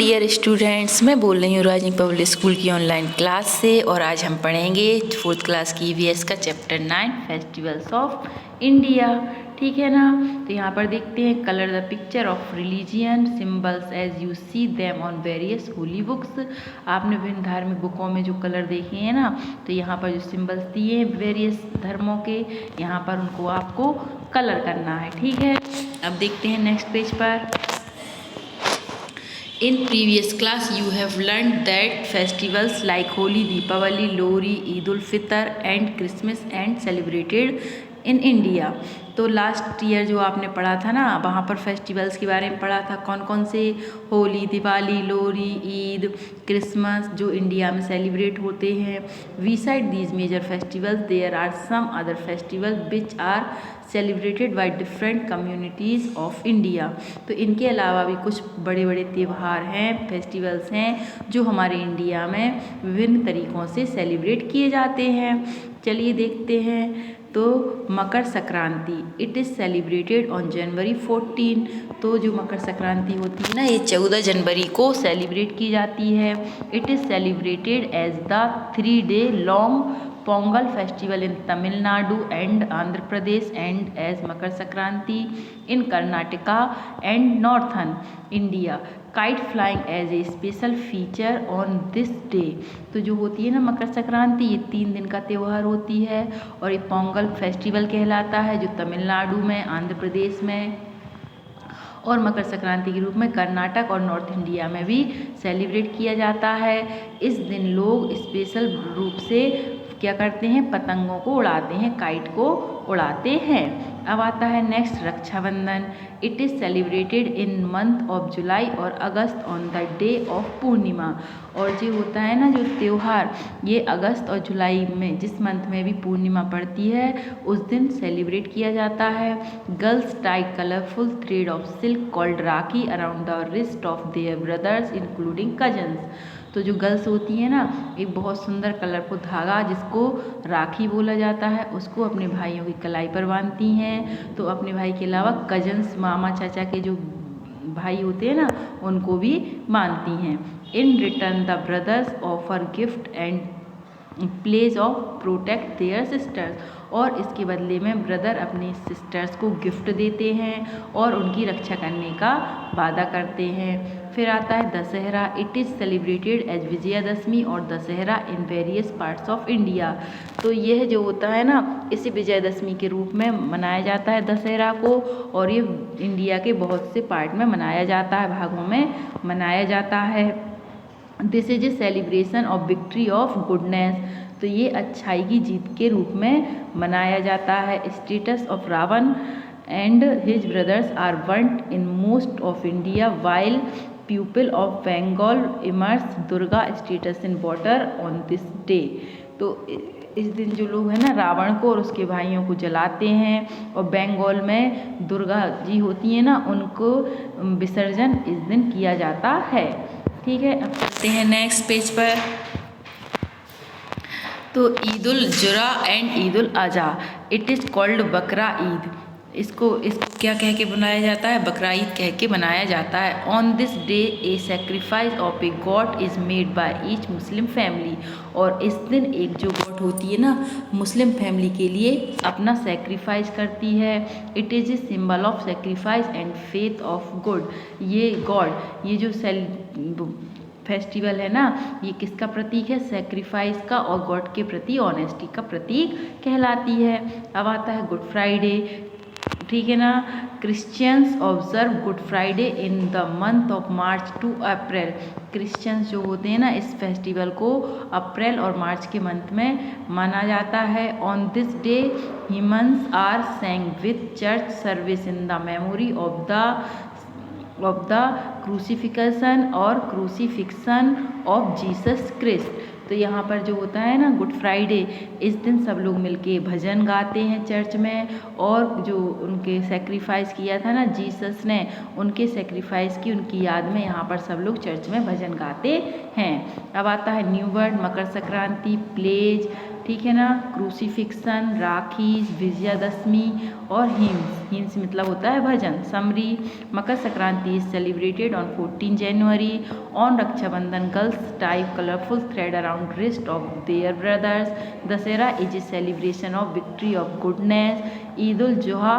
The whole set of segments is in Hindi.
डियर स्टूडेंट्स, मैं बोल रही हूँ राजनिक पब्लिक स्कूल की ऑनलाइन क्लास से। और आज हम पढ़ेंगे 4th क्लास की ईवीएस का चैप्टर 9 फेस्टिवल्स ऑफ इंडिया। ठीक है ना। तो यहाँ पर देखते हैं, colour the picture of religion symbols as you see them on various holy books. आपने विभिन्न धार्मिक बुकों में जो कलर देखे हैं ना, तो यहाँ पर जो सिम्बल्स दिए हैं वेरियस धर्मों के, यहाँ पर उनको आपको कलर करना है। ठीक है, अब देखते हैं नेक्स्ट पेज पर। In previous class you have learned that festivals like Holi, Deepavali, Lohri, Eid ul Fitr and Christmas and celebrated in India। तो लास्ट ईयर जो आपने पढ़ा था ना, वहाँ पर फेस्टिवल्स के बारे में पढ़ा था। कौन कौन से? होली, दिवाली, लोहरी, ईद, क्रिसमस जो इंडिया में सेलिब्रेट होते हैं। Beside these major festivals there are some other festivals which are celebrated by different communities of India. तो इनके अलावा भी कुछ बड़े बड़े त्यौहार हैं, फेस्टिवल्स हैं जो हमारे इंडिया में विभिन्न तरीक़ों से सेलिब्रेट किए जाते हैं। चलिए देखते हैं। तो Makar Sankranti, it is celebrated on January 14। तो जो मकर संक्रांति होती है ना, ये 14 जनवरी को सेलिब्रेट की जाती है। It is celebrated as the 3-day long Pongal festival in Tamil Nadu and Andhra Pradesh and as Makar Sankranti in Karnataka and northern India. Kite flying as a special feature on this day. तो जो होती है ना मकर संक्रांति, ये 3 दिन का त्यौहार होती है और ये पोंगल फेस्टिवल कहलाता है, जो तमिलनाडु में, आंध्र प्रदेश में और मकर संक्रांति के रूप में कर्नाटक और नॉर्थ इंडिया में भी सेलिब्रेट किया जाता है। इस दिन लोग स्पेशल रूप से क्या करते हैं? पतंगों को उड़ाते हैं, काइट को उड़ाते हैं। अब आता है next, Raksha Bandhan. It is celebrated in month of July और August on the day of Purnima. और जो होता है ना जो त्यौहार, ये अगस्त और जुलाई में, जिस मंथ में भी पूर्णिमा पड़ती है, उस दिन सेलिब्रेट किया जाता है। Girls tie colourful thread of silk called rakhi around the wrist of their brothers including cousins. तो जो गर्ल्स होती हैं ना, एक बहुत सुंदर कलरफुल धागा जिसको राखी बोला जाता है, उसको अपने भाइयों की कलाई पर बांधती हैं। तो अपने भाई के अलावा कजन्स, मामा चाचा के जो भाई होते हैं ना, उनको भी बांधती हैं। In return the brothers offer gift and pledge of protect their sisters. और इसके बदले में ब्रदर अपने सिस्टर्स को गिफ्ट देते हैं और उनकी रक्षा करने का वादा करते हैं। फिर आता है Dussehra. It is celebrated as Vijayadashami और Dussehra in various parts of India. तो यह जो होता है ना, इसे विजयादशमी के रूप में मनाया जाता है दशहरा को, और ये इंडिया के बहुत से पार्ट में मनाया जाता है, भागों में मनाया जाता है। This is a celebration of victory of goodness. तो ये अच्छाई की जीत के रूप में मनाया जाता है। Statues of Ravan and his brothers are burnt in most of India while people of Bengal immerse Durga statues in water on this day. तो इस दिन जो लोग हैं ना, रावण को और उसके भाइयों को जलाते हैं, और बंगाल में दुर्गा जी होती हैं ना, उनको विसर्जन इस दिन किया जाता है। ठीक है, अब चलते हैं नेक्स्ट पेज पर। तो Eid ul Zuha and Eid ul Azha, it is called Bakra Eid. इसको क्या कह के बनाया जाता है? बकरा ईद कह के बनाया जाता है। On this day a sacrifice of A got is made by each Muslim family. और इस दिन एक जो गॉड होती है ना, मुस्लिम फैमिली के लिए अपना सेक्रीफाइस करती है। It is a symbol of sacrifice and faith of good. ये गॉड, ये जो फेस्टिवल है ना, ये किसका प्रतीक है? सेक्रीफाइस का और गॉड के प्रति ऑनेस्टी का प्रतीक कहलाती है। अब आता है गुड फ्राइडे। ठीक है ना। Christians observe good Friday in the month of March two April. Christians जो होते हैं ना, इस फेस्टिवल को अप्रैल और मार्च के मंथ में माना जाता है। On this day hymns are sang with church service in the memory of the crucification और क्रूसिफिक्शन ऑफ जीसस क्रिस्ट। तो यहाँ पर जो होता है ना गुड फ्राइडे, इस दिन सब लोग मिलके भजन गाते हैं चर्च में, और जो उनके सेक्रीफाइस किया था ना जीसस ने, उनके सेक्रीफाइस की उनकी याद में यहाँ पर सब लोग चर्च में भजन गाते हैं। अब आता है new word, Makar Sankranti, pledge, ठीक है ना। क्रूसीफिक्सन, राखी, विजयादशमी और हिम्स मतलब होता है भजन। Summary, Makar Sankranti is celebrated on 14 January. On Rakshabandhan girls type colourful thread around wrist of their brothers. Dussehra is a celebration of victory of goodness. Eid ul Zuha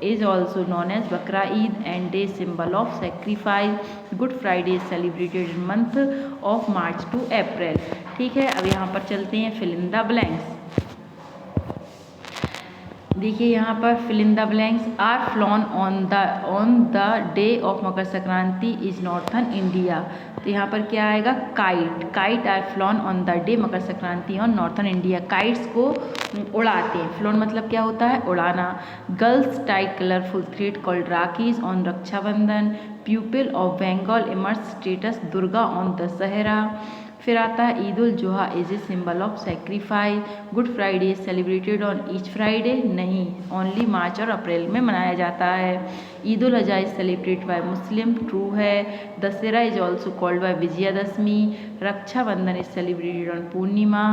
is also known as Bakra Eid and a symbol of sacrifice. Good Friday is celebrated in month of March to April. ठीक है, अब यहाँ पर चलते हैं fill in the blanks। देखिए यहाँ पर fill in the blanks are flown on the day of Makar Sankranti is northern India। तो यहाँ पर क्या आएगा, kite are flown on the day Makar Sankranti on northern India. Kites को उड़ाते हैं। फ्लॉन मतलब क्या होता है, उड़ाना। Girls tie colourful thread called rakhis on Rakshabandhan. People of Bengal immerse statues Durga on Dussehra. फिर आता है Eid ul Zuha is a symbol of sacrifice. Good Friday is celebrated on each Friday, नहीं, ओनली मार्च और अप्रैल में मनाया जाता है। ईद उल Azha is celebrated by Muslim, true है। Dussehra is also called by Vijayadashami. Rakshabandhan is celebrated on Purnima,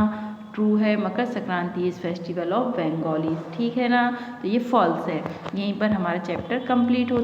true है। Makar Sankranti is festival of Bengalis, ठीक है ना। तो ये फॉल्स है। यहीं पर हमारा चैप्टर कंप्लीट होता है।